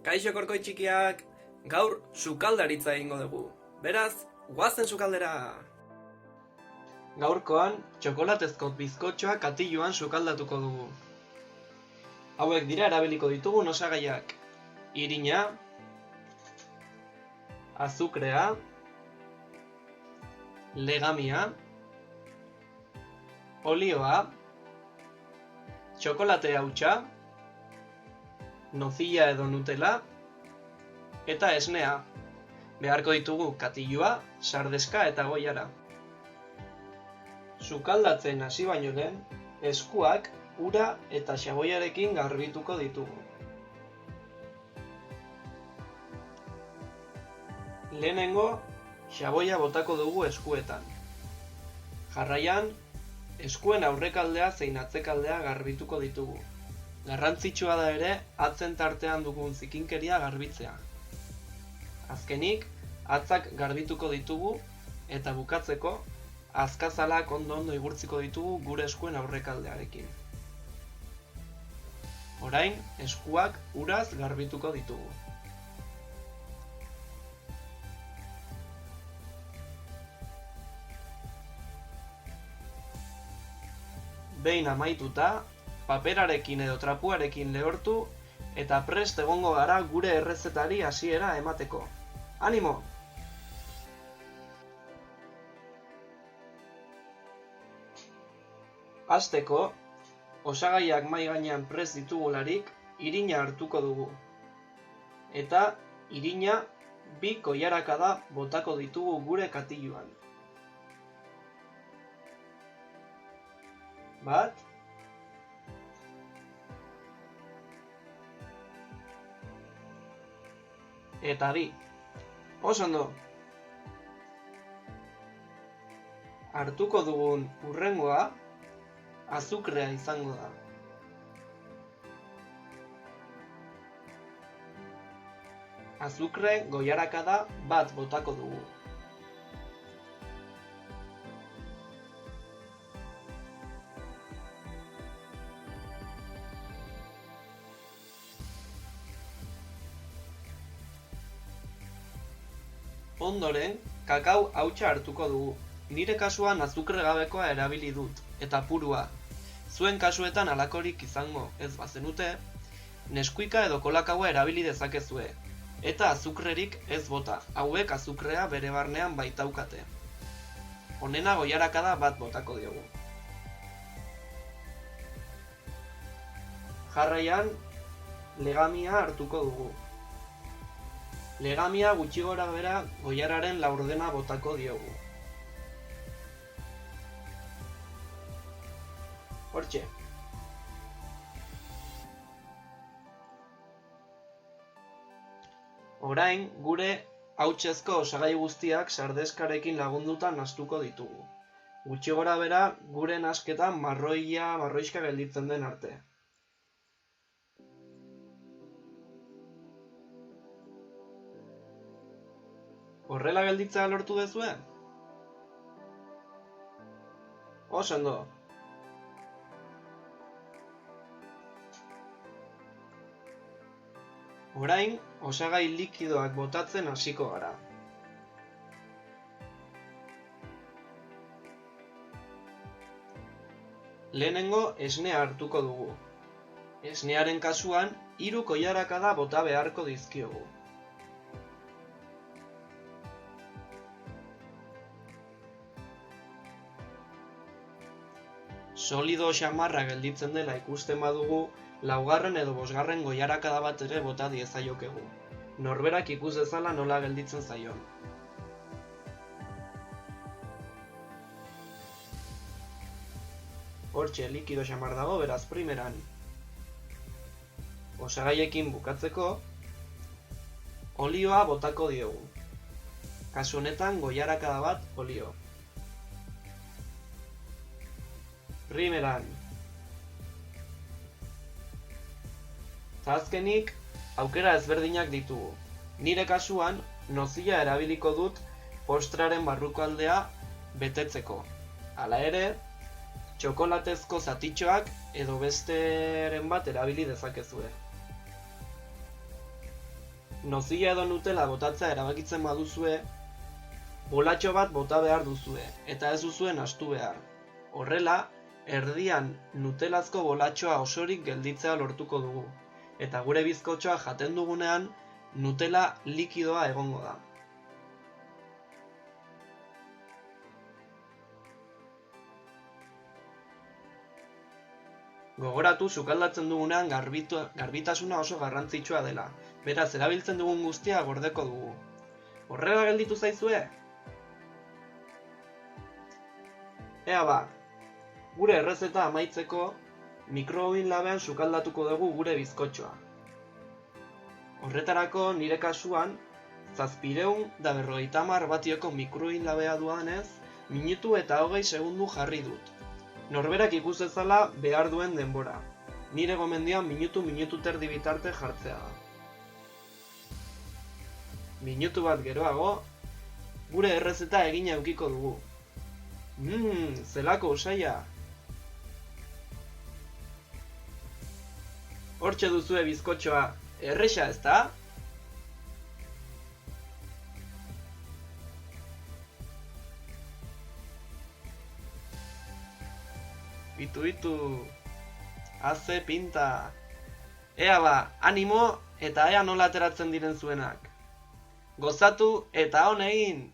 Kaixo korkoi txikiak, gaur sukaldaritza egingo dugu. Beraz, guazen sukaldera! Gaurkoan, txokolatezko bizkotxoa katiluan sukaldatuko dugu. Hauek dira erabiliko ditugun osagaiak: irina, azukrea, legamia, olioa, txokolate hautsa, nozilla edo Nutella, eta esnea. Beharko ditugu katilua, sardeska eta goiara. Sukaldatzen hasi baino lehen, eskuak ura eta xaboiarekin garbituko ditugu. Lehenengo, xaboia botako dugu eskuetan. Jarraian, eskuen aurrekaldea zein atzekaldea garbituko ditugu. Garrantzitsua da ere, atzen tartean dugun zikinkeria garbitzea. Azkenik, atzak garbituko ditugu eta bukatzeko, azkazalak ondo igurtziko ditugu gure eskuen aurrekaldearekin. Orain, eskuak uraz garbituko ditugu. Behin amaituta, paperarekin edo trapuarekin lehortu eta prest egongo gara gure errezetari hasiera emateko. Animo! Hasteko, osagaiak mahai gainean prest ditugularik, irina hartuko dugu. Eta irina 2 koilarakada botako ditugu gure katiluan. 1, eta 2. Oso ondo! Hartuko dugun hurrengoa azukrea izango da. Azukre goilarakada 1 botako dugu. Ondoren, kakao hautsa hartuko dugu. Nire kasuan azukre gabekoa erabili dut, eta purua. Zuen kasuetan halakorik izango ez bazenute, neskuika edo kolakaua erabili dezakezue, eta azukrerik ez bota, hauek azukrea bere barnean baitaukate. Honena goilarakada 1 botako diogu. Jarraian, legamia hartuko dugu. Legamia gutxi gora behera goilararen laurdena botako diogu. Hortxe. Orain, gure hautsezko osagai guztiak sardeskarekin lagunduta nahastuko ditugu. Gutxi gora behera gure nahasketan marroixka gelditzen den arte. Horrela gelditzea lortu duzue? Oso ondo! Orain, osagai likidoak botatzen hasiko gara. Lehenengo esnea hartuko dugu. Esnearen kasuan, 3 koilarakada bota beharko dizkiogu. Solido xamarra gelditzen dela ikusten badugu, 4. edo 5. goilarakada bat ere bota diezaiokegu. Norberak ikus dezala nola gelditzen zaion. Hortxe likido xamar dago, beraz primeran. Osagaiekin bukatzeko, olioa botako diogu. Kasu honetan goilarakada 1 olio. Primeran. Azkenik, aukera ezberdinak ditugu. Nire kasuan, nozilla erabiliko dut postraren barruko-aldea betetzeko. Hala ere, txokolatezko zatitxoak edo besteren bat erabili dezakezue. Nozilla edo Nutella botatzea erabakitzen baduzue, bolatxo bat bota behar duzue, eta ez duzue nahastu behar. Horrela, erdian Nutellazko bolatxoa osorik gelditzea lortuko dugu, eta gure bizkotxoa jaten dugunean, Nutella likidoa egongo da. Gogoratu sukaldatzen dugunean garbitasuna oso garrantzitsua dela, beraz erabiltzen dugun guztia gordeko dugu. Horrela gelditu zaizue? Ea ba, gure errezeta amaitzeko mikroobin labean sukaldatuko dugu gure bizkotxoa. Horretarako nire kasuan 750 batioko mikroobin labea duanez, minutu eta 20 segundu jarri dut. Norberak ikus dezala behar duen denbora. Nire gomendioa minutu terdi bitarte jartzea da. Minutu bat geroago, gure errezeta egina edukiko dugu. Zelako usaia! Hortxe duzue bizkotxoa, erresa ezta? Itu, haze pinta. Ea ba, animo eta ea nola ateratzen diren zuenak. Gozatu eta on egin!